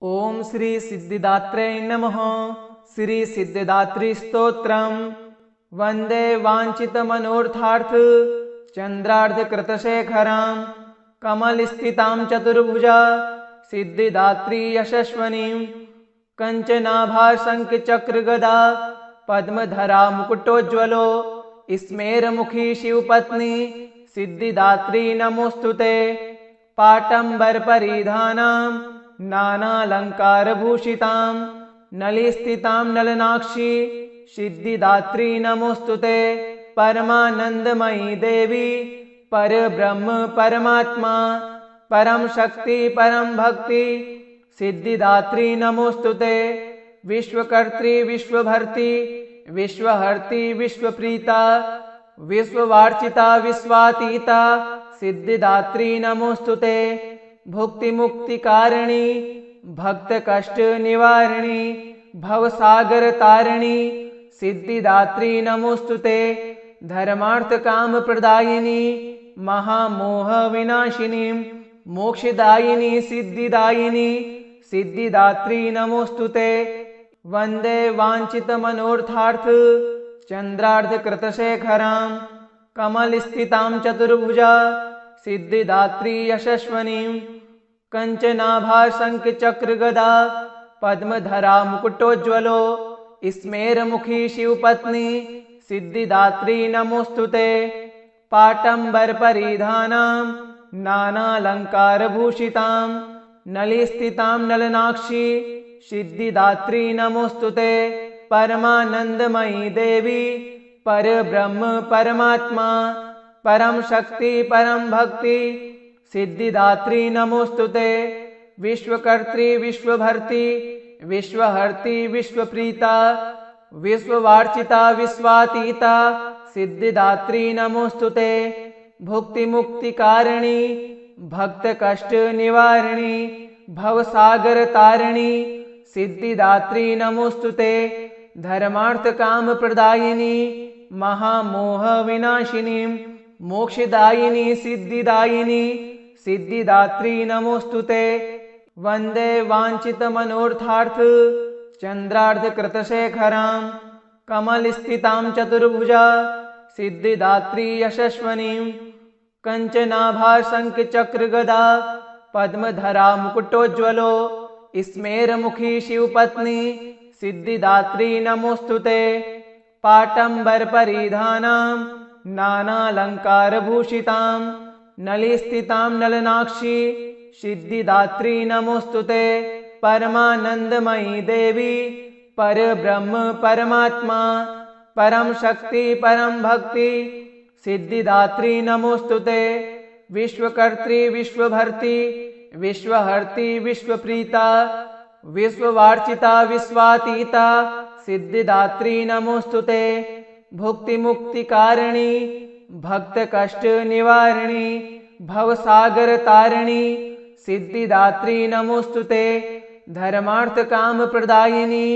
ओम श्री सिद्धिदात्रे नमः। श्री सिद्धिदात्री स्तोत्रम् वंदे वांछित मनोर्थार्थ चंद्रार्ध कृतशेखरां कमलस्थितां चतुर्भुजा सिद्धिदात्री यशस्वनीं कंचनाभासंकचक्रगदा पद्मधरा मुकुटोज्ज्वलो स्मेरमुखी शिवपत्नी सिद्धिदात्री नमोस्तुते। पाटंबर परिधानां नानालंकारभूषितां नलिस्थितां नलनाक्षी सिद्धिदात्री नमोस्तुते। परमानंदमयी देवी परब्रह्म परमात्मा परम शक्ति परम भक्ति सिद्धिदात्री नमोस्तुते। विश्वकर्त्री विश्वभर्ती विश्वहर्ती विश्वप्रीता विश्ववार्चिता विश्वातीता सिद्धिदात्री नमोस्तुते। भुक्ति मुक्ति कारिणी भक्त कष्ट निवारिणी भवसागर तारिणी सिद्धिदात्री नमोस्तुते। धर्मार्थ काम प्रदायिनी महामोह विनाशिनी मोक्षदायिनी सिद्धिदायिनी सिद्धिदात्री नमोस्तुते। वंदे वांछित मनोर्थार्थ चंद्रार्ध कृतशेखरां कमलस्थितां चतुर्भुजा सिद्धिदात्री यशस्वनीं कंचनाभासंकचक्रगदा पद्मधरा मुकुटोज्ज्वलो स्मेरमुखी शिवपत्नी सिद्धिदात्री नमोस्तुते। पाटंबर परिधानां नानालंकारभूषितां नलिस्थितां नलनाक्षी सिद्धिदात्री नमोस्तुते। परमानंदमयी देवी परब्रह्म परमात्मा परम शक्ति परम भक्ति सिद्धिदात्री नमोस्तुते। विश्वकर्त्री विश्वभर्ती विश्वहर्ती विश्वप्रीता विश्ववार्चिता विश्वातीता सिद्धिदात्री नमोस्तुते। भुक्ति मुक्ति कारिणी भक्त कष्ट निवारिणी भवसागर तारिणी सिद्धिदात्री नमोस्तुते। धर्मार्थ काम प्रदायिनी महामोह विनाशिनी मोक्षदायिनी सिद्धिदायिनी सिद्धिदात्री नमोस्तुते। वंदे वांछित मनोर्थार्थ चंद्रार्ध कृतशेखरां कमलस्थितां चतुर्भुजा सिद्धिदात्री यशस्वनीं कंचनाभासंकचक्रगदा पद्मधरा मुकुटोज्ज्वलो स्मेरमुखी शिवपत्नी सिद्धिदात्री नमोस्तुते। पाटंबर परिधानां नानालंकारभूषितां नलिस्थितां नलनाक्षी सिद्धिदात्री नमोस्तुते। परमानंदमयी देवी परब्रह्म परमात्मा परम शक्ति परम भक्ति सिद्धिदात्री नमोस्तुते। विश्वकर्त्री विश्वभर्ती विश्वहर्ती विश्वप्रीता विश्ववार्चिता विश्वातीता सिद्धिदात्री नमोस्तुते। भुक्ति मुक्ति कारिणी भक्त कष्ट निवारिणी भवसागर तारिणी सिद्धिदात्री नमोस्तुते। धर्मार्थ काम प्रदायिनी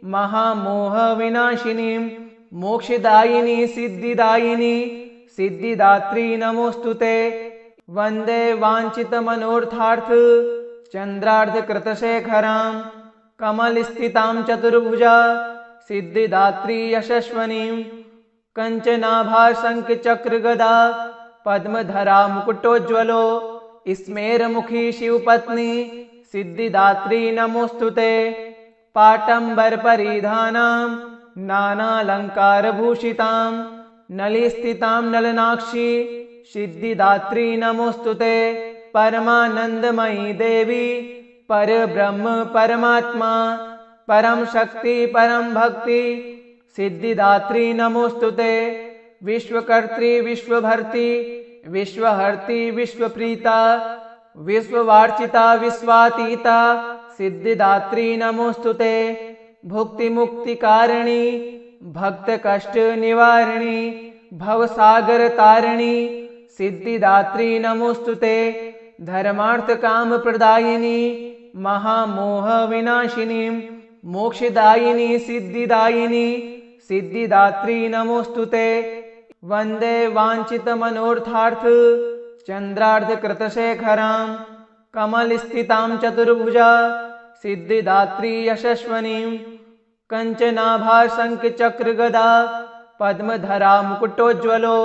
महामोह विनाशिनी मोक्षदायिनी सिद्धिदायिनी सिद्धिदात्री नमोस्तुते। वंदे वांछित मनोर्थार्थ चंद्रार्ध कृतशेखरां कमलस्थितां चतुर्भुजा सिद्धिदात्री यशस्वनीं कंचनाभासंकचक्रगदा पद्मधरा मुकुटोज्ज्वलो स्मेरमुखी शिवपत्नी सिद्धिदात्री नमोस्तुते। पाटंबर परिधानां नानालंकारभूषितां नलिस्थितां नलनाक्षी सिद्धिदात्री नमोस्तुते। परमानंदमयी देवी परब्रह्म परमात्मा परम शक्ति परम भक्ति सिद्धिदात्री नमोस्तुते। विश्वकर्त्री विश्वभर्ती विश्वहर्ती विश्वप्रीता विश्ववार्चिता विश्वातीता सिद्धिदात्री नमोस्तुते। भुक्ति मुक्ति कारिणी भक्त कष्ट निवारिणी भवसागर तारिणी सिद्धिदात्री नमोस्तुते। धर्मार्थ काम प्रदायिनी महामोह विनाशिनी मोक्षदायिनी सिद्धिदायिनी सिद्धिदात्री नमोस्तुते। वंदे वांछित मनोर्थार्थ चंद्रार्ध कृतशेखरां कमलस्थितां चतुर्भुजा सिद्धिदात्री यशस्वनीं कञ्चनाभाशङ्खचक्रगदा पद्मधरा मुकुटोज्ज्वलो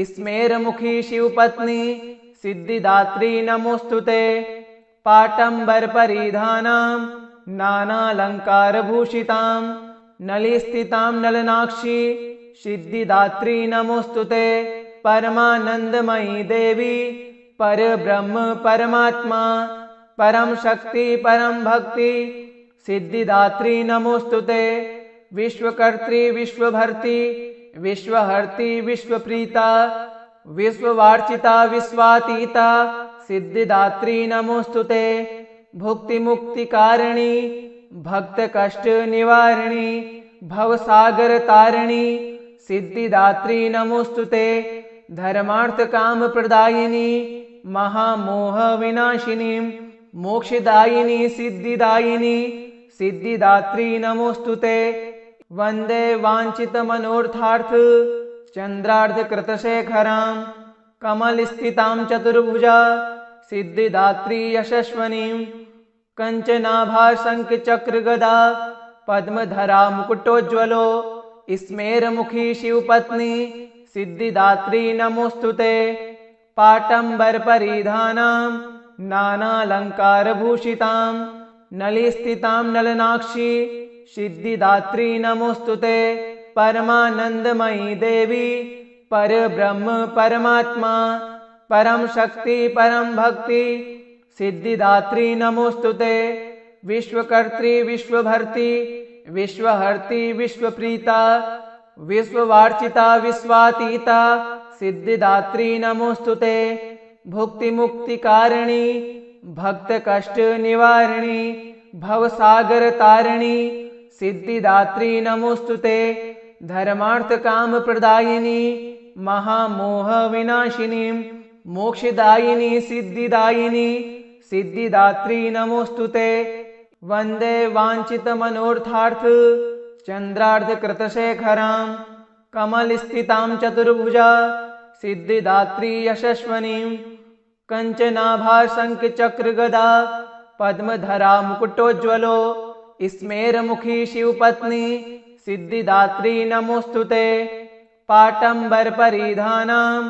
स्मेरमुखी शिवपत्नी सिद्धिदात्री नमोस्तुते। पाटम्बरपरिधानां नानालङ्कारभूषितां नलिस्थितां नलनाक्षी सिद्धिदात्री नमोस्तुते। परमानन्दमयी देवी परब्रह्म परमात्मा परम शक्ति परम भक्ति सिद्धिदात्री नमोस्तुते। विश्वकर्त्री विश्वभर्ती विश्वहर्ती विश्वप्रीता विश्ववार्चिता विश्वातीता सिद्धिदात्री नमोस्तुते। भुक्तिमुक्तिकारिणी भक्तकष्ट निवारिणी भवसागर तारिणी सिद्धिदात्री नमोस्तुते। धर्मार्थकामप्रदायिनी महामोह विनाशिनी मोक्षदायिनी सिद्धिदायिनी सिद्धिदात्री नमोस्तुते। वन्दे वाञ्छितमनोर्थार्थ चन्द्रार्धकृतशेखरां कमलस्थितां चतुर्भुजा सिद्धिदात्री यशस्वनीं कञ्चनाभाशङ्खचक्रगदा पद्मधरा मुकुटोज्ज्वलो स्मेरमुखी शिवपत्नी सिद्धिदात्री नमोस्तुते। पाटम्बरपरिधानां नानालङ्कारभूषितां नलिस्थितां नलनाक्षी सिद्धिदात्री नमोस्तुते। परमानन्दमयी देवी परब्रह्म परमात्मा परम शक्ति परम भक्ति सिद्धिदात्री नमोस्तुते। विश्वकर्त्री विश्वभर्ती विश्वहर्ती विश्वप्रीता विश्ववार्चिता विश्वातीता सिद्धिदात्री नमोस्तुते। भुक्तिमुक्तिकारिणी भक्तकष्ट निवारिणी भवसागर तारिणी सिद्धिदात्री नमोस्तुते। धर्मार्थकामप्रदायिनी महामोह विनाशिनी मोक्षदायिनी सिद्धिदायिनी सिद्धिदात्री नमोस्तुते। वन्दे वाञ्छितमनोर्थार्थ चन्द्रार्धकृतशेखरां कमलस्थितां चतुर्भुजा सिद्धिदात्री यशस्वनीं कञ्चनाभाशङ्खचक्रगदा पद्मधरा मुकुटोज्ज्वलो स्मेरमुखी शिवपत्नी सिद्धिदात्री नमोस्तुते। पाटम्बरपरिधानां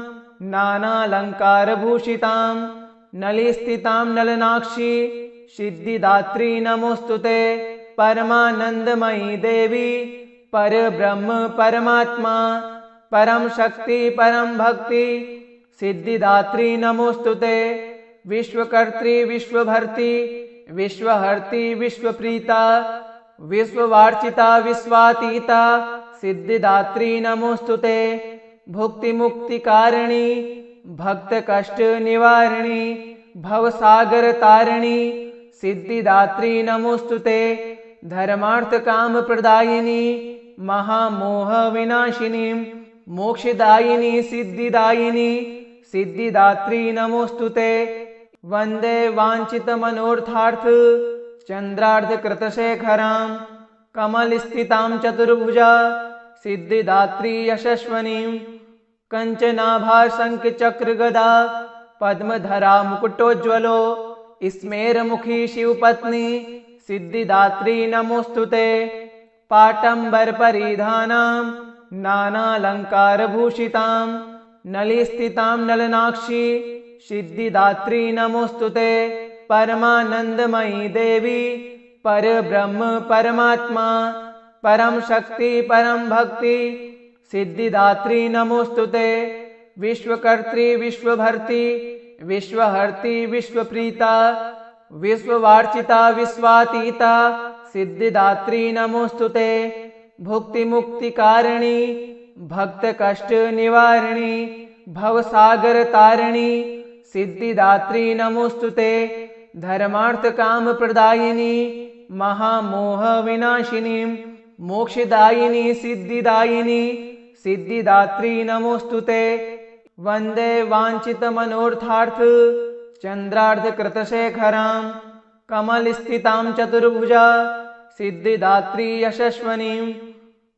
नानालङ्कारभूषितां नलिस्थितां नलनाक्षी सिद्धिदात्री नमोस्तुते। परमानन्दमयी देवी परब्रह्म परमात्मा परम शक्ति परम भक्ति सिद्धिदात्री नमोस्तुते। विश्वकर्त्री विश्वभर्ती विश्वहर्ती विश्वप्रीता विश्ववार्चिता विश्वातीता सिद्धिदात्री नमोस्तुते। भुक्तिमुक्तिकारिणी भक्तकष्ट निवारिणी भवसागर तारिणी सिद्धिदात्री नमोस्तुते। धर्मार्थकामप्रदायिनी महामोह विनाशिनी मोक्षदायिनी सिद्धिदायिनी सिद्धिदात्री नमोस्तुते। वन्दे वाञ्छितमनोर्थार्थ चन्द्रार्धकृतशेखरां कमलस्थितां चतुर्भुजा सिद्धिदात्री यशस्वनीं कञ्चनाभाशङ्खचक्रगदा पद्मधरा मुकुटोज्ज्वलो स्मेरमुखी शिवपत्नी सिद्धिदात्री नमोस्तुते। पाटम्बरपरिधानां नानालङ्कारभूषितां नलिस्थितां नलनाक्षी सिद्धिदात्री नमोस्तुते। परमानन्दमयी देवी परब्रह्म परमात्मा परम शक्ति परम भक्ति सिद्धिदात्री नमोस्तुते। विश्वकर्त्री विश्वभर्ती विश्वहर्ती विश्वप्रीता विश्ववार्चिता विश्वातीता सिद्धिदात्री नमोस्तुते। भुक्तिमुक्तिकारिणी भक्तकष्ट निवारिणी भवसागर तारिणी सिद्धिदात्री नमोस्तुते। धर्मार्थकामप्रदायिनी महामोह विनाशिनी मोक्षदायिनी सिद्धिदायिनी सिद्धिदात्री नमोस्तुते। वन्दे वाञ्छितमनोर्थार्थ चन्द्रार्धकृतशेखरां कमलस्थितां चतुर्भुजा सिद्धिदात्री यशस्वनीं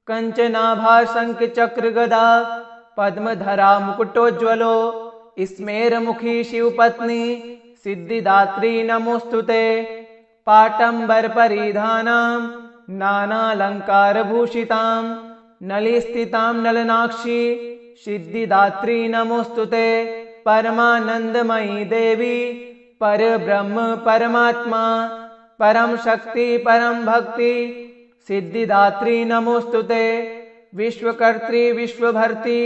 कञ्चनाभाशङ्खचक्रगदा पद्मधरा मुकुटोज्ज्वलो स्मेरमुखी शिवपत्नी सिद्धिदात्री नमोस्तुते। पाटम्बरपरिधानां नानालङ्कारभूषितां नलिस्थितां नलनाक्षी सिद्धिदात्री नमोस्तुते। परमानन्दमयी देवी परब्रह्म परमात्मा परम शक्ति परम भक्ति सिद्धिदात्री नमोस्तुते। विश्वकर्त्री विश्वभर्ती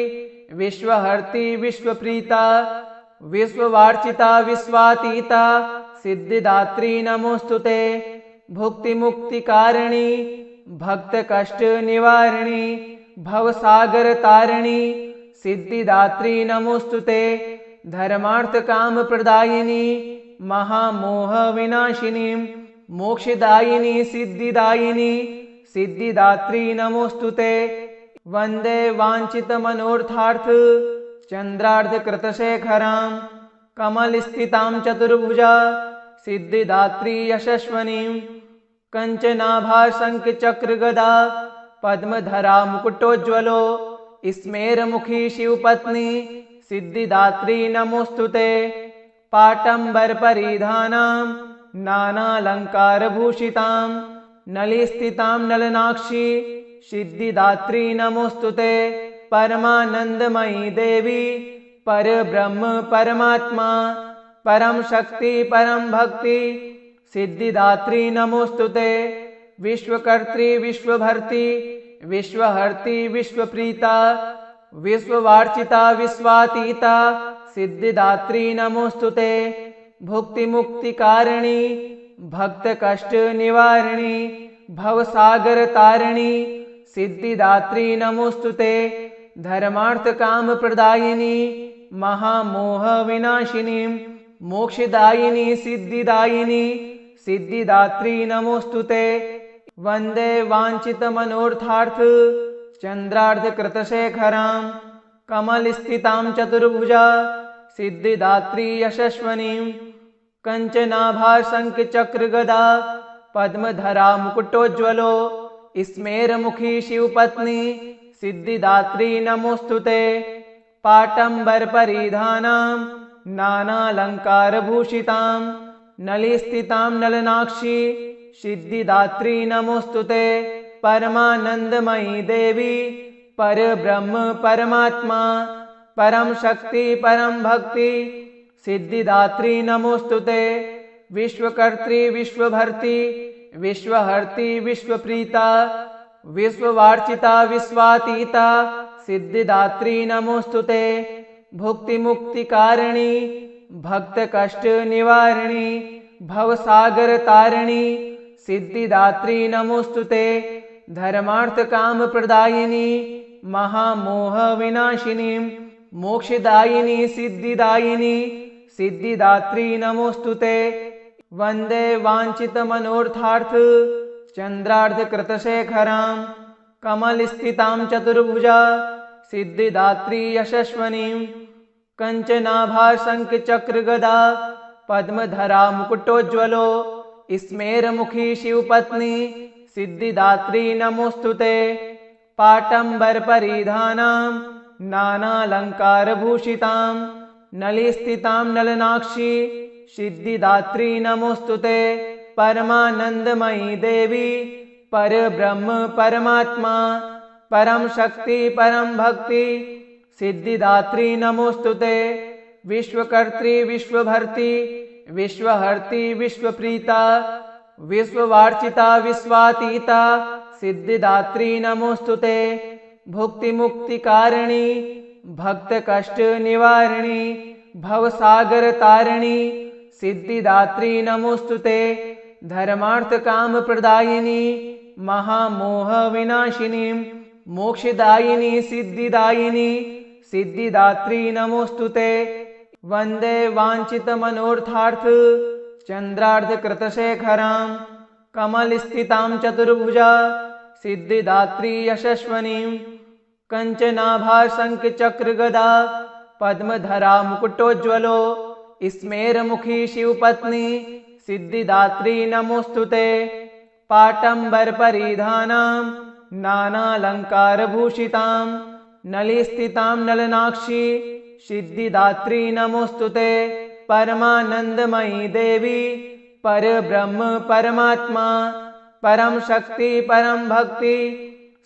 विश्वहर्ती विश्वप्रीता विश्ववार्चिता विश्वातीता सिद्धिदात्री नमोस्तुते। भुक्तिमुक्तिकारिणी भक्तकष्ट निवारिणी भवसागर तारिणी सिद्धिदात्री नमोस्तुते। धर्मार्थकामप्रदायिनी महामोह विनाशिनी मोक्षदायिनी सिद्धिदायिनी सिद्धिदात्री नमोस्तुते। वन्दे वाञ्छितमनोर्थार्थ चन्द्रार्धकृतशेखरां कमलस्थितां चतुर्भुजा सिद्धिदात्री यशस्वनीं कञ्चनाभाशङ्खचक्रगदा पद्मधरा मुकुटोज्ज्वलो स्मेरमुखी शिवपत्नी सिद्धिदात्री नमोस्तुते। पाटम्बरपरिधानां नानालङ्कारभूषितां नलिस्थितां नलनाक्षी सिद्धिदात्री नमोस्तुते। परमानन्दमयी देवी परब्रह्म परमात्मा परम शक्ति परम भक्ति सिद्धिदात्री नमोस्तुते। विश्वकर्त्री विश्वभर्ती विश्वहर्ती विश्वप्रीता विश्ववार्चिता विश्वातीता सिद्धिदात्री नमोस्तुते। भुक्तिमुक्तिकारिणी भक्तकष्ट निवारिणी भवसागर तारिणी सिद्धिदात्री नमोस्तुते। धर्मार्थकामप्रदायिनी महामोह विनाशिनी मोक्षदायिनी सिद्धिदायिनी सिद्धिदात्री नमोस्तुते। वन्दे वाञ्छितमनोर्थार्थ चन्द्रार्धकृतशेखरां कमलस्थितां चतुर्भुजा सिद्धिदात्री यशस्वनीं कञ्चनाभाशङ्खचक्रगदा पद्मधरा मुकुटोज्ज्वलो स्मेरमुखी शिवपत्नी सिद्धिदात्री नमोस्तुते। पाटम्बरपरिधानां नानालङ्कारभूषितां नलिस्थितां नलनाक्षी सिद्धिदात्री नमोस्तुते। परमानन्दमयी देवी परब्रह्म परमात्मा परम शक्ति परम भक्ति सिद्धिदात्री नमोस्तुते। विश्वकर्त्री विश्वभर्ती विश्वहर्ती विश्वप्रीता विश्ववार्चिता विश्वातीता सिद्धिदात्री नमोस्तुते। भुक्तिमुक्तिकारिणी भक्तकष्ट निवारिणी भवसागर तारिणी सिद्धिदात्री नमोस्तुते। धर्मार्थकामप्रदायिनी महामोह विनाशिनी मोक्षदायिनी सिद्धिदायिनी सिद्धिदात्री नमोस्तुते। वन्दे वाञ्छितमनोर्थार्थ चन्द्रार्धकृतशेखरां कमलस्थितां चतुर्भुजा सिद्धिदात्री यशस्वनीं कञ्चनाभाशङ्खचक्रगदा पद्मधरा मुकुटोज्ज्वलो स्मेरमुखी शिवपत्नी सिद्धिदात्री नमोस्तुते। पाटम्बरपरिधानां नानालङ्कारभूषितां नलिस्थितां नलनाक्षी सिद्धिदात्री नमोस्तुते। परमानन्दमयी देवी परब्रह्म परमात्मा परम शक्ति परम भक्ति सिद्धिदात्री नमोस्तुते। विश्वकर्त्री विश्वभर्ती विश्वहर्ती विश्वप्रीता विश्ववार्चिता विश्वातीता सिद्धिदात्री नमोस्तुते। भुक्तिमुक्तिकारिणी भक्तकष्ट निवारिणी भवसागर तारिणी सिद्धिदात्री नमोस्तुते। धर्मार्थकामप्रदायिनी महामोह विनाशिनी मोक्षदायिनी सिद्धिदायिनी सिद्धिदात्री नमोस्तुते। वन्दे वाञ्छितमनोर्थार्थ चन्द्रार्धकृतशेखरां कमलस्थितां चतुर्भुजा सिद्धिदात्री यशस्वनीं कञ्चनाभाशङ्खचक्रगदा पद्मधरा मुकुटोज्ज्वलो स्मेरमुखी शिवपत्नी सिद्धिदात्री नमोस्तुते। पाटम्बरपरिधानां नानालङ्कारभूषितां नलिस्थितां नलनाक्षी सिद्धिदात्री नमोस्तुते। परमानन्दमयी देवी पर ब्रह्म परमात्मा परम शक्ति परम भक्ति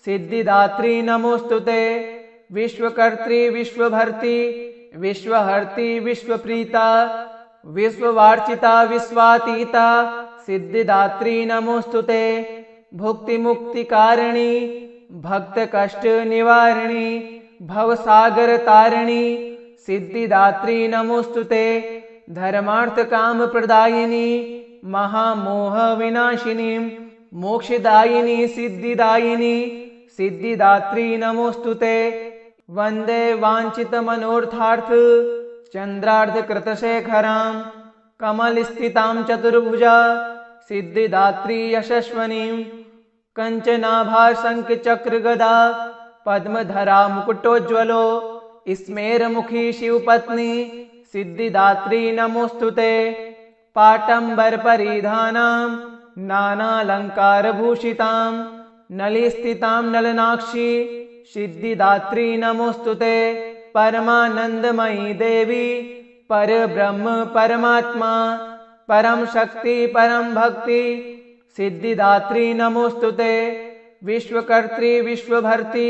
सिद्धिदात्री नमोस्तुते। विश्वकर्त्री विश्वभर्ती विश्वहर्ती विश्वप्रीता विश्ववार्चिता विश्वातीता सिद्धिदात्री नमोस्तुते। भुक्ति मुक्ति कारिणी भक्त कष्ट निवारिणी भवसागर तारिणी सिद्धिदात्री नमोस्तुते। धर्मार्थ काम प्रदायिनी महामोह विनाशिनी मोक्षदायिनी सिद्धिदायिनी सिद्धिदात्री नमोस्तुते। वंदे वांछित मनोर्थार्थ चंद्रार्ध कृतशेखरां कमल स्थितां चतुर्भुजा सिद्धिदात्री यशस्वनीं कंचनाभा शंख चक्र गदा पद्मधरा मुकुटोज्ज्वलो स्मेरमुखी शिवपत्नी सिद्धिदात्री नमोस्तुते। पाटंबर परिधानां नानालंकारभूषितां नलिस्थितां नलनाक्षी सिद्धिदात्री नमोस्तुते। परमानंदमयी देवी परब्रह्म परमात्मा परम शक्ति परम भक्ति सिद्धिदात्री नमोस्तुते। विश्वकर्त्री विश्वभर्ती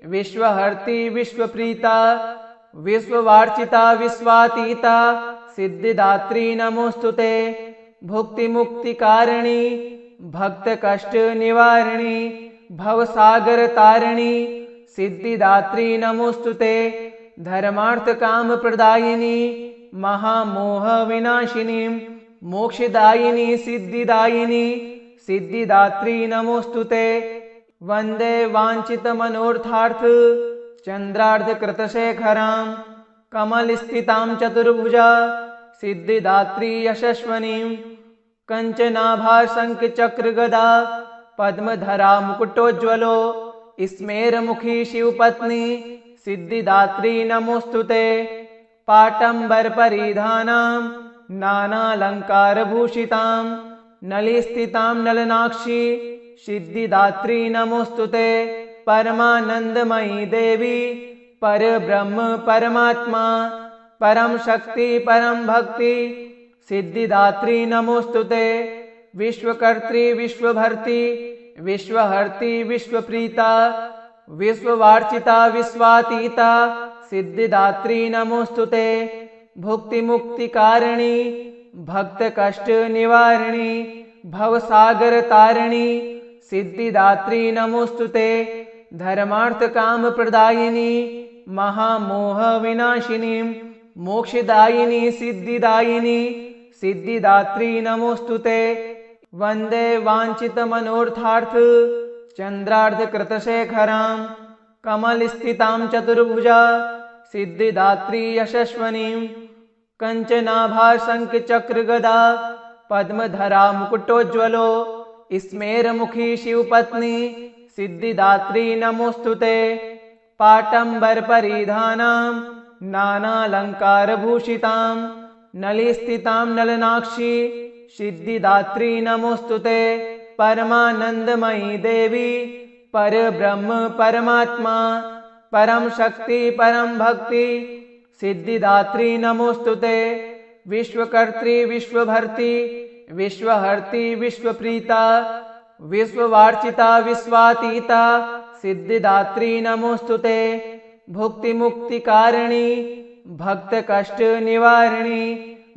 विश्वहर्ती विश्वप्रीता विश्ववार्चिता विश्वातीता सिद्धिदात्री नमोस्तुते। भुक्ति मुक्ति कारिणी भक्त कष्ट निवारिणी भवसागर तारिणी सिद्धिदात्री नमोस्तुते। धर्मार्थ काम प्रदायिनी महामोह विनाशिनी मोक्षदायिनी सिद्धिदायिनी सिद्धिदात्री नमोस्तुते। वंदे वांछित मनोर्थार्थ चंद्रार्ध कृतशेखरां कमल स्थितां चतुर्भुजा सिद्धिदात्री यशस्वनीं कंचनाभा शंख चक्र गदा पद्मधरा मुकुटोज्ज्वलो स्मेरमुखी शिवपत्नी सिद्धिदात्री नमोस्तुते। पाटंबर परिधानां नानालंकारभूषितां नलिस्थितां नलनाक्षी सिद्धिदात्री नमोस्तुते। परमानंदमयी देवी परब्रह्म परमात्मा परम शक्ति परम भक्ति सिद्धिदात्री नमोस्तुते। विश्वकर्त्री विश्वभर्ती विश्वहर्ती विश्वप्रीता विश्ववार्चिता विश्वातीता सिद्धिदात्री नमोस्तुते। भुक्ति मुक्ति कारिणी भक्त कष्ट निवारिणी भवसागर तारिणी सिद्धिदात्री नमोस्तुते। धर्मार्थ काम प्रदायिनी महामोह विनाशिनी मोक्षदायिनी सिद्धिदायिनी सिद्धिदात्री नमोस्तुते। वंदे वांछित मनोर्थार्थ चंद्रार्ध कृतशेखरां कमल स्थितां चतुर्भुजा सिद्धिदात्री यशस्वनीं कंचनाभा शंख चक्र गदा पद्मधरा मुकुटोज्ज्वलो स्मेरमुखी शिवपत्नी सिद्धिदात्री नमोस्तुते। पाटंबर परिधानां नानालंकारभूषितां नलिस्थितां नलनाक्षी सिद्धिदात्री नमोस्तुते। परमानंदमयी देवी परब्रह्म परमात्मा परम शक्ति परम भक्ति सिद्धिदात्री नमोस्तुते। विश्वकर्त्री विश्वभर्ती विश्वहर्ती विश्वप्रीता विश्ववार्चिता विश्वातीता सिद्धिदात्री नमोस्तुते। भुक्ति मुक्ति कारिणी भक्त कष्ट निवारिणी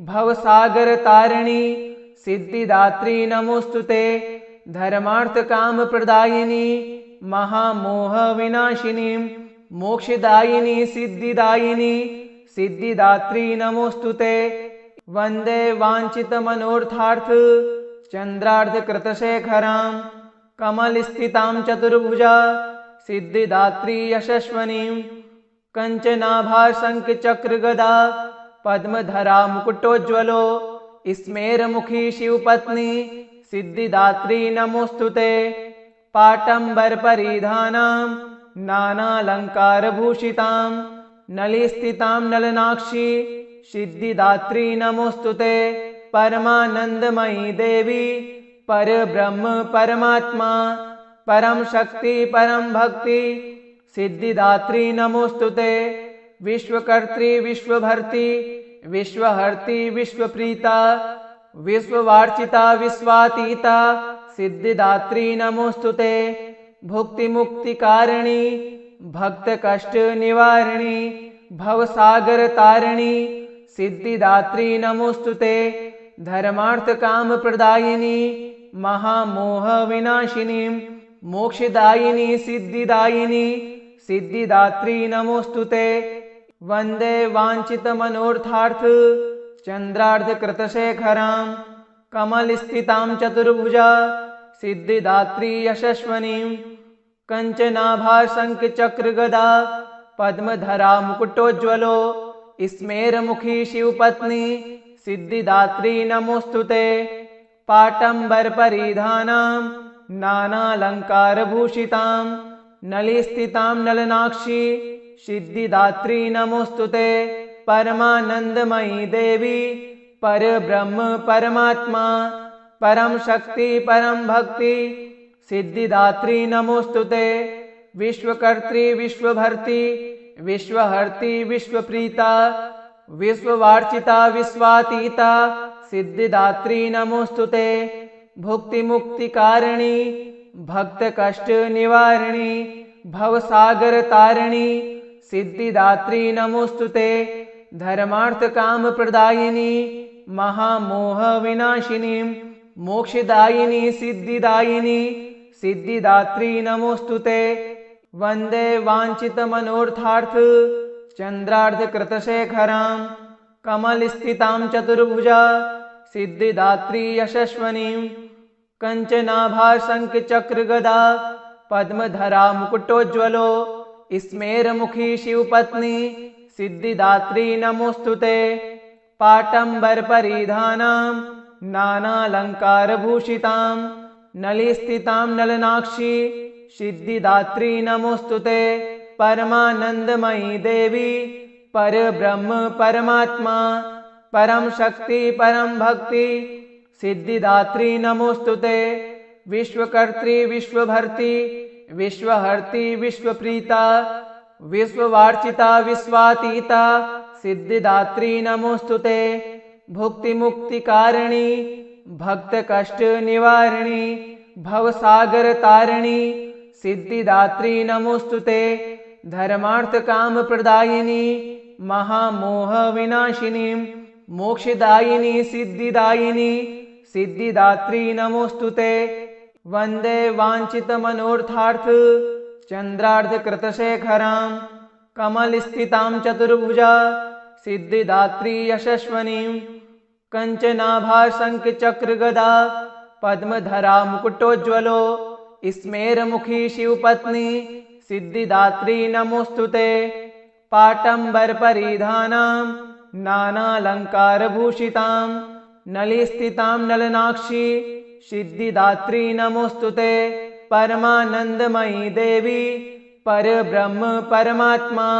भवसागर तारिणी सिद्धिदात्री नमोस्तुते। धर्मार्थ काम प्रदायिनी महामोह विनाशिनी मोक्षदायिनी सिद्धिदायिनी सिद्धिदात्री नमोस्तुते। वंदे वांछित मनोर्थार्थ चंद्रार्ध कृतशेखरां कमल स्थितां चतुर्भुजा सिद्धिदात्री यशस्वनीं कंचनाभा शंख चक्र गदा पद्मधरा मुकुटोज्ज्वलो स्मेरमुखी शिवपत्नी सिद्धिदात्री नमोस्तुते। पाटंबर परिधानां नानालंकारभूषितां नलिस्थितां नलनाक्षी सिद्धिदात्री नमोस्तुते। परमानंदमयी देवी परब्रह्म परमात्मा परम शक्ति परम भक्ति सिद्धिदात्री नमोस्तुते। विश्वकर्त्री विश्वभर्ती विश्वहर्ती विश्वप्रीता विश्ववार्चिता विश्वातीता सिद्धिदात्री नमोस्तुते। भुक्ति मुक्ति कारिणी भक्त कष्ट निवारिणी भवसागर तारिणी सिद्धिदात्री नमोस्तुते। धर्मार्थ काम प्रदायिनी महामोह विनाशिनी मोक्षदायिनी सिद्धिदायिनी सिद्धिदात्री नमोस्तुते। वंदे वांछित मनोर्थार्थ चंद्रार्ध कृतशेखरां कमल स्थितां चतुर्भुजा सिद्धिदात्री यशस्वनीं कंचनाभा शंख चक्र गदा पद्मधरा मुकुटोज्ज्वलो स्मेरमुखी शिवपत्नी सिद्धिदात्री नमोस्तुते। पाटंबर परिधानां नानालंकारभूषितां नलिस्थितां नलनाक्षी सिद्धिदात्री नमोस्तुते। परमानंदमयी देवी परब्रह्म परमात्मा परम शक्ति परम भक्ति सिद्धिदात्री नमोस्तुते। विश्वकर्त्री विश्वभर्ती विश्वहर्ती विश्वप्रीता विश्ववार्चिता विश्वातीता सिद्धिदात्री नमोस्तुते। भुक्ति मुक्ति कारिणी भक्त कष्ट निवारिणी भवसागर तारिणी सिद्धिदात्री नमोस्तुते। धर्मार्थ काम प्रदायिनी महामोह विनाशिनी मोक्षदायिनी सिद्धिदायिनी सिद्धिदात्री नमोस्तुते। वंदे वांछित मनोर्थार्थ चंद्रार्ध कृतशेखरां कमल स्थितां चतुर्भुजा सिद्धिदात्री यशस्वनीं कंचनाभा शंख चक्र गदा पद्मधरा मुकुटोज्ज्वलो स्मेरमुखी शिवपत्नी सिद्धिदात्री नमोस्तुते। पाटंबर परिधानां नानालंकारभूषितां नलिस्थितां नलनाक्षी सिद्धिदात्री नमोस्तुते। परमानंदमयी देवी परब्रह्म परमात्मा परम शक्ति परम भक्ति सिद्धिदात्री नमोस्तुते। विश्वकर्त्री विश्वभर्ती विश्वहर्ती विश्वप्रीता विश्ववार्चिता विश्वातीता सिद्धिदात्री नमोस्तुते। भुक्ति मुक्ति कारिणी भक्त कष्ट निवारिणी भवसागर तारिणी सिद्धिदात्री नमोस्तुते। धर्मार्थ काम प्रदायिनी महामोह विनाशिनी मोक्षदायिनी सिद्धिदायिनी सिद्धिदात्री नमोस्तुते। वंदे वांछित मनोर्थार्थ चंद्रार्ध कृतशेखरां कमल स्थितां चतुर्भुजा सिद्धिदात्री यशस्वनीं कंचनाभा शंख चक्र गदा पद्मधरा मुकुटोज्ज्वलो स्मेरमुखी शिवपत्नी सिद्धिदात्री नमोस्तुते। पाटंबर परिधानां नानालंकारभूषितां नलिस्थितां नलनाक्षी सिद्धिदात्री नमोस्तुते। परमानंदमयी देवी परब्रह्म परमात्मा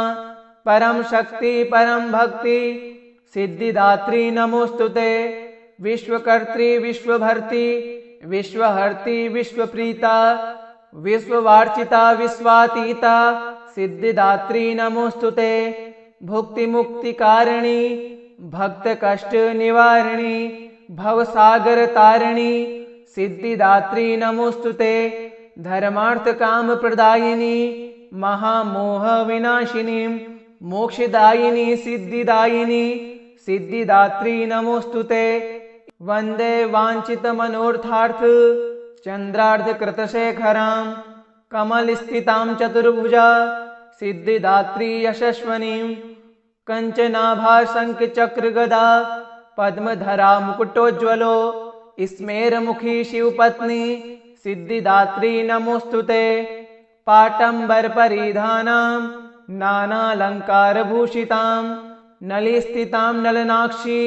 परम शक्ति परम भक्ति सिद्धिदात्री नमोस्तुते। विश्वकर्त्री विश्वभर्ती विश्वहर्ती विश्वप्रीता विश्ववार्चिता विश्वातीता सिद्धिदात्री नमोस्तुते। भुक्ति मुक्ति कारिणी भक्त कष्ट निवारिणी भवसागर तारिणी सिद्धिदात्री नमोस्तुते। धर्मार्थ काम प्रदायिनी महामोह विनाशिनी मोक्षदायिनी सिद्धिदायिनी सिद्धिदात्री नमोस्तुते। वंदे वांछित मनोर्थार्थ चंद्रार्ध कृतशेखरां कमल स्थितां चतुर्भुजा सिद्धिदात्री यशस्वनीं कंचनाभा शंख चक्र गदा पद्मधरा मुकुटोज्ज्वलो स्मेरमुखी शिवपत्नी सिद्धिदात्री नमोस्तुते। पाटंबर परिधानां नानालंकारभूषितां नलिस्थितां नलनाक्षी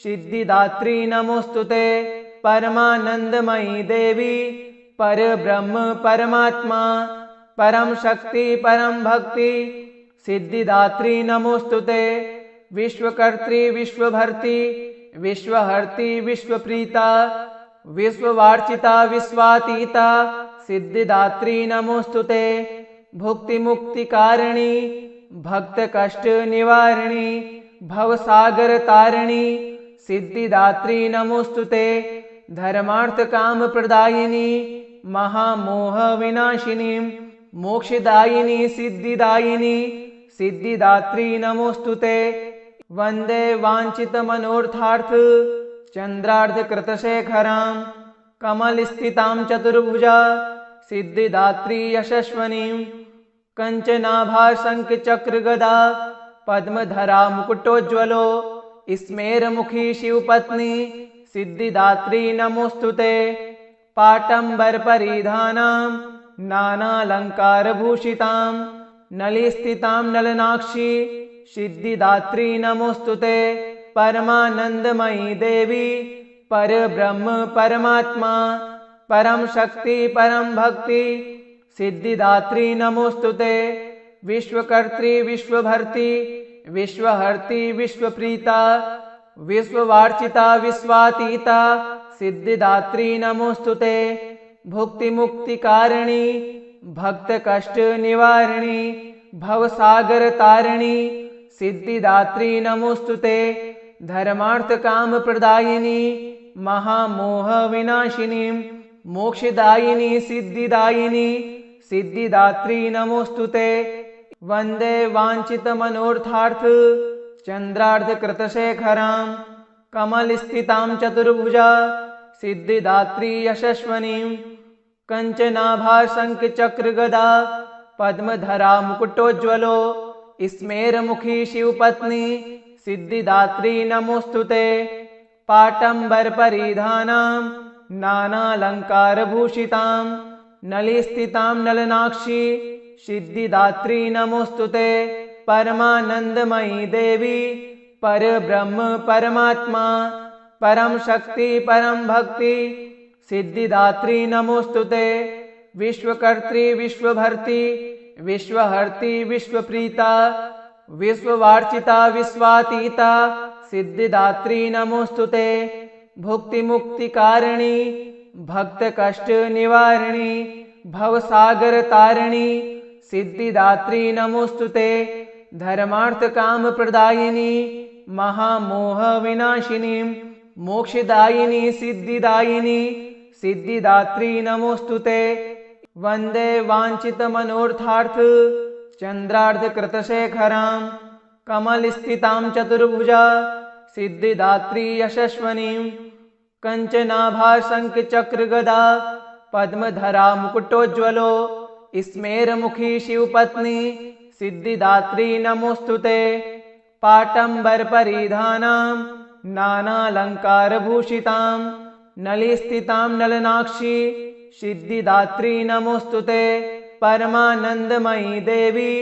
सिद्धिदात्री नमोस्तुते। परमानंदमयी देवी परब्रह्म परमात्मा परम शक्ति परम भक्ति सिद्धिदात्री नमोस्तुते। विश्वकर्त्री विश्वभर्ती विश्वहर्ती विश्वप्रीता विश्ववार्चिता विश्वातीता सिद्धिदात्री नमोस्तुते। भुक्ति मुक्ति कारिणी भक्त कष्ट निवारिणी भवसागर तारिणी सिद्धिदात्री नमोस्तुते। धर्मार्थकामप्रदायिनी महामोहविनाशिनी मोक्षदायिनी सिद्धिदायिनी सिद्धिदात्री नमोस्तुते। वन्दे वाञ्छितमनोर्थार्थ चन्द्रार्धकृतशेखरां कमलस्थितां चतुर्भुजा सिद्धिदात्री यशस्वनीं कञ्चनाभाशङ्खचक्रगदा पद्मधरा मुकुटोज्ज्वलो स्मेरमुखी शिवपत्नी सिद्धिदात्री नमोस्तुते। पाटम्बरपरिधानां नानालङ्कारभूषितां नलिस्थितां नलनाक्षी सिद्धिदात्री नमोस्तुते। परमानन्दमयी देवी परब्रह्म परमात्मा परम शक्ति परम भक्ति सिद्धिदात्री नमोस्तुते। विश्वकर्त्री विश्वभर्ती विश्वहर्ती विश्वप्रीता विश्ववार्चिता विश्वातीता सिद्धिदात्री नमोस्तुते। भुक्तिमुक्तिकारिणी भक्तकष्टनिवारिणी भवसागरतारिणी सिद्धिदात्री नमोस्तुते। धर्मार्थकामप्रदायिनी महामोहविनाशिनी मोक्षदायिनी सिद्धिदायिनी सिद्धिदात्री नमोस्तुते। वन्दे वाञ्छितमनोर्थार्थ चन्द्रार्धकृतशेखरां कमलस्थितां चतुर्भुजा सिद्धिदात्री यशस्वनीं कञ्चनाभाशङ्खचक्रगदा पद्मधरा मुकुटोज्ज्वलो स्मेरमुखी शिवपत्नी सिद्धिदात्री नमोस्तुते। पाटम्बरपरिधानां नानालङ्कारभूषितां नलिस्थितां नलनाक्षी सिद्धिदात्री नमोस्तुते। परमानन्दमयी देवी परब्रह्म परमात्मा परम शक्ति परम भक्ति सिद्धिदात्री नमोस्तुते। विश्वकर्त्री विश्वभर्ती विश्वहर्ती विश्वप्रीता विश्ववार्चिता विश्वातीता सिद्धिदात्री नमोस्तुते। भुक्तिमुक्तिकारिणी भक्तकष्टनिवारिणी भवसागरतारिणी सिद्धिदात्री नमोस्तुते। धर्मार्थकामप्रदायिनी महामोहविनाशिनी मोक्षदायिनी सिद्धिदायिनी सिद्धिदात्री नमोस्तुते। वन्दे वाञ्छितमनोर्थार्थ चन्द्रार्धकृतशेखरां कमलस्थितां चतुर्भुजा सिद्धिदात्री यशस्वनीं कञ्चनाभाशङ्खचक्रगदा पद्मधरा मुकुटोज्ज्वलो स्मेरमुखी शिवपत्नी सिद्धिदात्री नमोस्तुते। पाटम्बरपरिधानां नानालङ्कारभूषितां नलिस्थितां नलनाक्षी सिद्धिदात्री नमोस्तुते। परमानन्दमयी देवी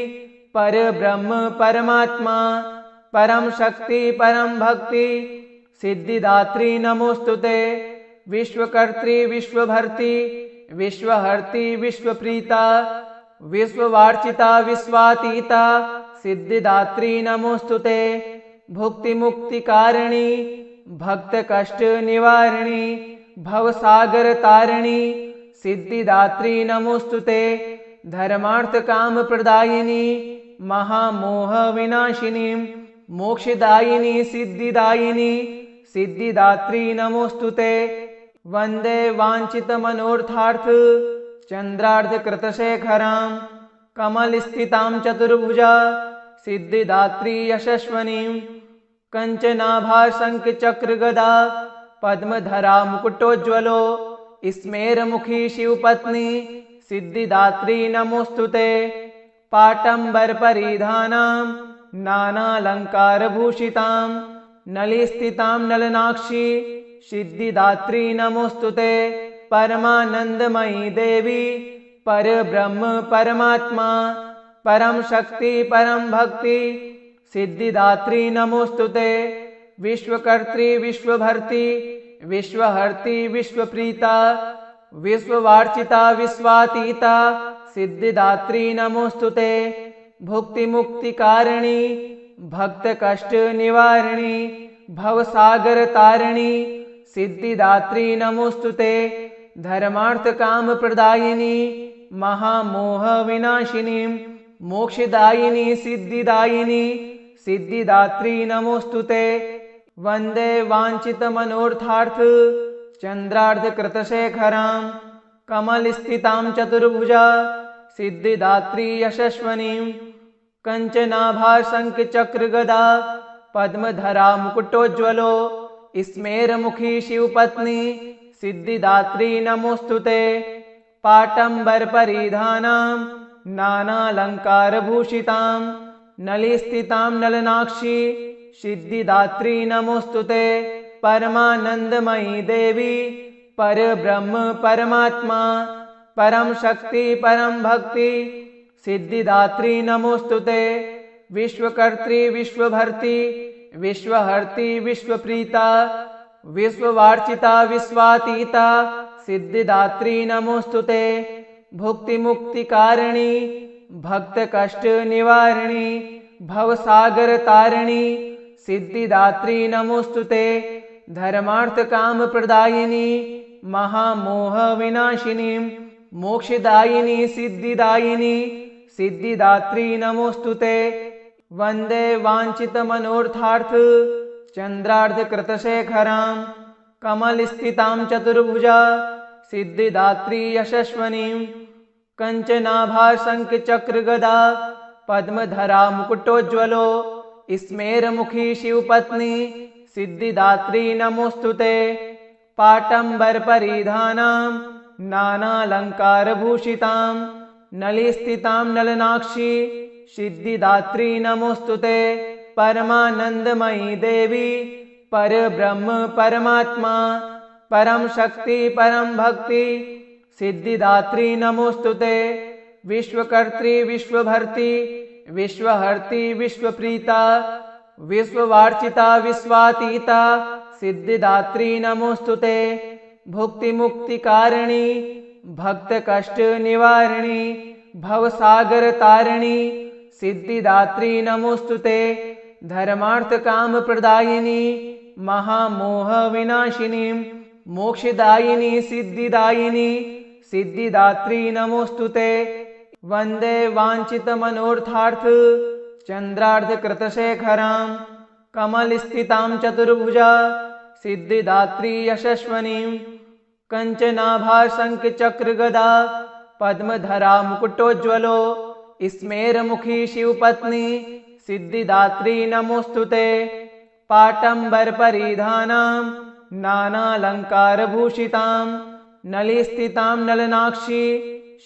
परब्रह्म परमात्मा परम शक्ति परम भक्ति सिद्धिदात्री नमोस्तुते। विश्वकर्त्री विश्वभर्ती विश्वहर्ती विश्वप्रीता विश्ववार्चिता विश्वातीता सिद्धिदात्री नमोस्तुते। भुक्तिमुक्तिकारिणी भक्तकष्टनिवारिणी भवसागरतारिणी सिद्धिदात्री नमोस्तुते। धर्मार्थकामप्रदायिनी महामोहविनाशिनी मोक्षदायिनी सिद्धिदायिनी सिद्धिदात्री नमोस्तुते। वन्दे वाञ्छितमनोर्थार्थ चन्द्रार्धकृतशेखरां कमलस्थितां चतुर्भुजा सिद्धिदात्री यशस्वनीं कञ्चनाभाशङ्खचक्रगदा पद्मधरा मुकुटोज्ज्वलो स्मेरमुखी शिवपत्नी सिद्धिदात्री नमोस्तुते। पाटम्बरपरिधानां नानालङ्कारभूषितां नलिस्थितां नलनाक्षी सिद्धिदात्री नमोस्तुते। परमानन्दमयी देवी परब्रह्म परमात्मा परम शक्ति परम भक्ति सिद्धिदात्री नमोस्तुते। विश्वकर्त्री विश्वभर्ती विश्वहर्ती विश्वप्रीता विश्ववार्चिता विश्वातीता सिद्धिदात्री नमोस्तुते। भुक्तिमुक्तिकारिणी भक्तकष्टनिवारिणी भवसागरतारिणी सिद्धिदात्री नमोस्तुते। धर्मार्थकामप्रदायिनी महामोहविनाशिनी मोक्षदायिनी सिद्धिदायिनी सिद्धिदात्री नमोस्तुते। वन्दे वाञ्छितमनोर्थार्थ चन्द्रार्धकृतशेखरां कमलस्थितां चतुर्भुजा सिद्धिदात्री यशस्वनीं कञ्चनाभाशङ्खचक्रगदा पद्मधरा मुकुटोज्ज्वलो स्मेरमुखी शिवपत्नी सिद्धिदात्री नमोऽस्तुते। पाटम्बरपरिधानां नानालङ्कारभूषितां नलिस्थितां नलनाक्षी सिद्धिदात्री नमोऽस्तुते। परमानन्दमयी देवी परब्रह्म परमात्मा परम शक्ति परम भक्ति सिद्धिदात्री नमोऽस्तुते। विश्वकर्त्री विश्वभर्ती विश्वहर्ती विश्वप्रीता विश्ववार्चिता विश्वातीता सिद्धिदात्री नमोऽस्तुते। भुक्तिमुक्तिकारिणी भक्तकष्ट निवारिणी भवसागरतारिणी सिद्धिदात्री नमोऽस्तुते। धर्मार्थकामप्रदायिनी महामोहविनाशिनी मोक्षदायिनी सिद्धिदायिनी सिद्धिदात्री नमोऽस्तुते। वन्दे वाञ्छितमनोर्थार्थ चन्द्रार्धकृतशेखरां कमलस्थितां चतुर्भुजा सिद्धिदात्री यशस्वनीं कञ्चनाभाशङ्खचक्रगदा पद्मधरा मुकुटोज्ज्वलो स्मेरमुखी शिवपत्नी सिद्धिदात्री नमोऽस्तुते। पाटम्बरपरिधानां नानालङ्कारभूषितां नलिस्थितां नलनाक्षी सिद्धिदात्री नमोऽस्तुते। परमानन्दमयी देवी परब्रह्म परमात्मा परम शक्ति परम भक्ति सिद्धिदात्री नमोऽस्तुते। विश्वकर्त्री विश्वभर्ती विश्वहर्ती विश्वप्रीता विश्ववार्चिता विश्वातीता सिद्धिदात्री नमोऽस्तुते। भुक्तिमुक्तिकारिणी भक्तकष्ट निवारिणी भवसागरतारिणी सिद्धिदात्री नमोऽस्तुते। धर्मार्थकामप्रदायिनी महामोहविनाशिनी मोक्षदायिनी सिद्धिदायिनी सिद्धिदात्री नमोऽस्तुते। वन्दे वाञ्छितमनोर्थार्थ चन्द्रार्धकृतशेखरां कमलस्थितां चतुर्भुजा सिद्धिदात्री यशस्वनीं कञ्चनाभाशङ्खचक्रगदा पद्मधरा मुकुटोज्ज्वलो स्मेरमुखी शिवपत्नी सिद्धिदात्री नमोऽस्तुते। पाटम्बरपरिधानां नानालङ्कारभूषितां नलिस्थितां नलनाक्षी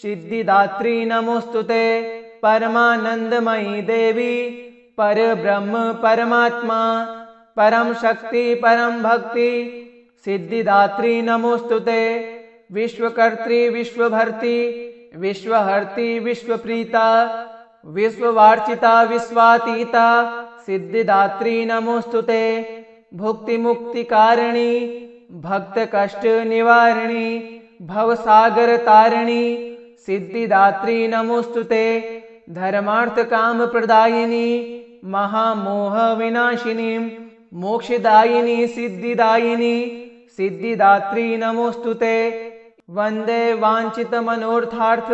सिद्धिदात्री नमोऽस्तुते। परमानन्दमयी देवी परब्रह्म परमात्मा परम शक्ति परम भक्ति सिद्धिदात्री नमोऽस्तुते। विश्वकर्त्री विश्वभर्ती विश्वहर्ती विश्वप्रीता विश्ववार्चिता विश्वातीता सिद्धिदात्री नमोऽस्तुते। भुक्तिमुक्तिकारिणी भक्तकष्ट निवारिणी भवसागरतारिणी सिद्धिदात्री नमोऽस्तुते। धर्मार्थकामप्रदायिनी महामोहविनाशिनी मोक्षदायिनी सिद्धिदायिनी सिद्धिदात्री नमोऽस्तुते। वन्दे वाञ्छितमनोर्थार्थ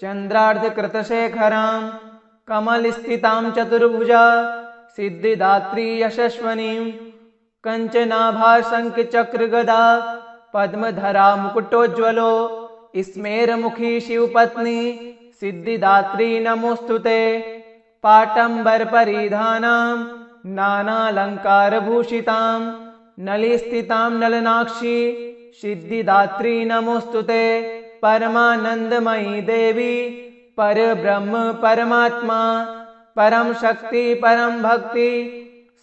चन्द्रार्धकृतशेखरां कमलस्थितां चतुर्भुजा सिद्धिदात्री यशस्वनीं कञ्चनाभाशङ्खचक्रगदा पद्मधरा मुकुटोज्ज्वलो स्मेरमुखी शिवपत्नी सिद्धिदात्री नमोऽस्तुते। पाटम्बरपरिधानां नानालङ्कारभूषितां नलिस्थितां नलनाक्षी सिद्धिदात्री नमोऽस्तुते। परमानन्दमयी देवी परब्रह्म परमात्मा परम शक्ति परम भक्ति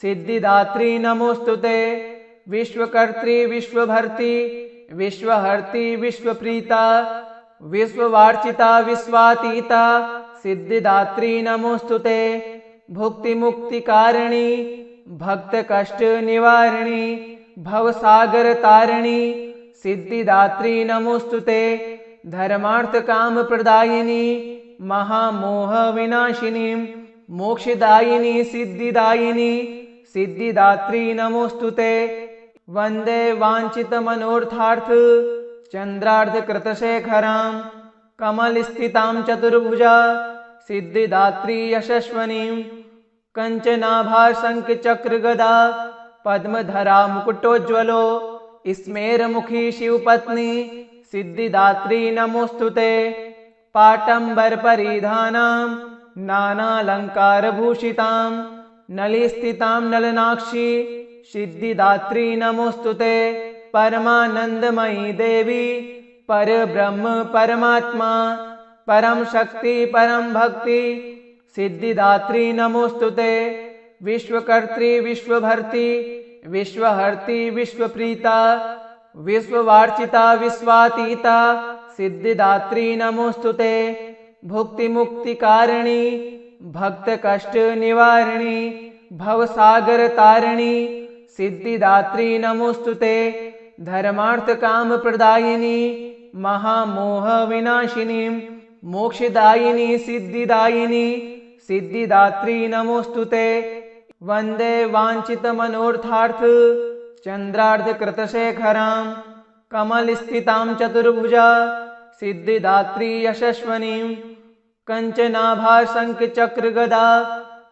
सिद्धिदात्री नमोऽस्तुते। विश्वकर्त्री विश्वभर्ती विश्वहर्ती विश्वप्रीता विश्ववार्चिता विश्वातीता सिद्धिदात्री नमोऽस्तुते। भुक्तिमुक्तिकारिणी भक्तकष्ट निवारिणी भवसागरतारिणी सिद्धिदात्री नमोऽस्तुते। धर्मार्थकामप्रदायिनी महामोहविनाशिनी मोक्षदायिनी सिद्धिदायिनी सिद्धिदात्री नमोऽस्तुते। वन्दे वाञ्छितमनोर्थार्थ चन्द्रार्धकृतशेखरां कमलस्थितां चतुर्भुजा सिद्धिदात्री यशस्वनीं कञ्चनाभाशङ्खचक्रगदा पद्मधरा मुकुटोज्ज्वलो स्मेरमुखी शिवपत्नी सिद्धिदात्री नमोस्तुते। पाटंबर परिधानां नानालंकारभूषितां नलिस्थितां नलनाक्षी सिद्धिदात्री नमोस्तुते। परमानंदमयी देवी परब्रह्म परमात्मा परम शक्ति परम भक्ति सिद्धिदात्री नमोस्तुते। विश्वकर्त्री विश्वभर्ती विश्वहर्ती विश्वप्रीता विश्ववार्चिता विश्वातीता सिद्धिदात्री नमोस्तुते। भुक्ति मुक्ति कारिणी भक्त कष्ट निवारिणी भवसागर तारिणी सिद्धिदात्री नमोस्तुते। धर्मार्थ काम प्रदायिनी महामोह विनाशिनी मोक्षदायिनी सिद्धिदायिनी सिद्धिदात्री नमोस्तुते। वंदे वांछित मनोर्थार्थ चंद्रार्ध कृतशेखरां कमलस्थितां चतुर्भुजा सिद्धिदात्री यशस्वनीं कंचनाभा शंख चक्र गदा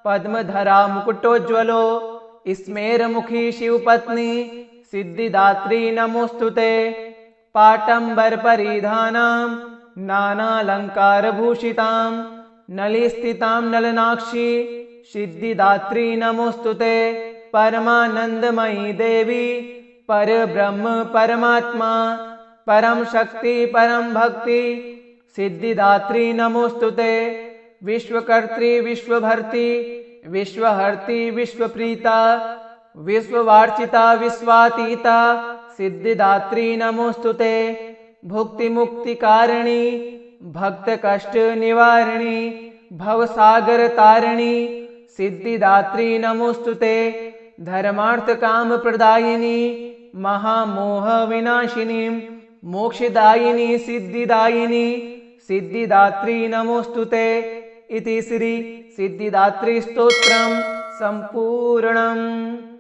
पद्मधरा मुकुटोज्ज्वलो स्मेरमुखी शिवपत्नी सिद्धिदात्री नमोस्तुते। पाटंबर परिधानां नानालंकारभूषितां नलिस्थितां नलनाक्षी सिद्धिदात्री नमोस्तुते। परमानंदमयी देवी परब्रह्म परमात्मा परम शक्ति परम भक्ति सिद्धिदात्री नमोस्तुते। विश्वकर्त्री विश्वभर्ती विश्वहर्ती विश्वप्रीता विश्ववार्चिता विश्वातीता सिद्धिदात्री नमोस्तुते। भुक्ति मुक्ति कारिणी भक्त कष्ट निवारिणी भवसागर तारिणी सिद्धिदात्री नमोस्तुते। धर्मार्थ काम प्रदायिनी महामोह विनाशिनी मोक्षदायिनी सिद्धिदायिनी सिद्धिदात्री नमोस्तुते। इति श्री सिद्धिदात्री स्तोत्रम संपूर्णम्।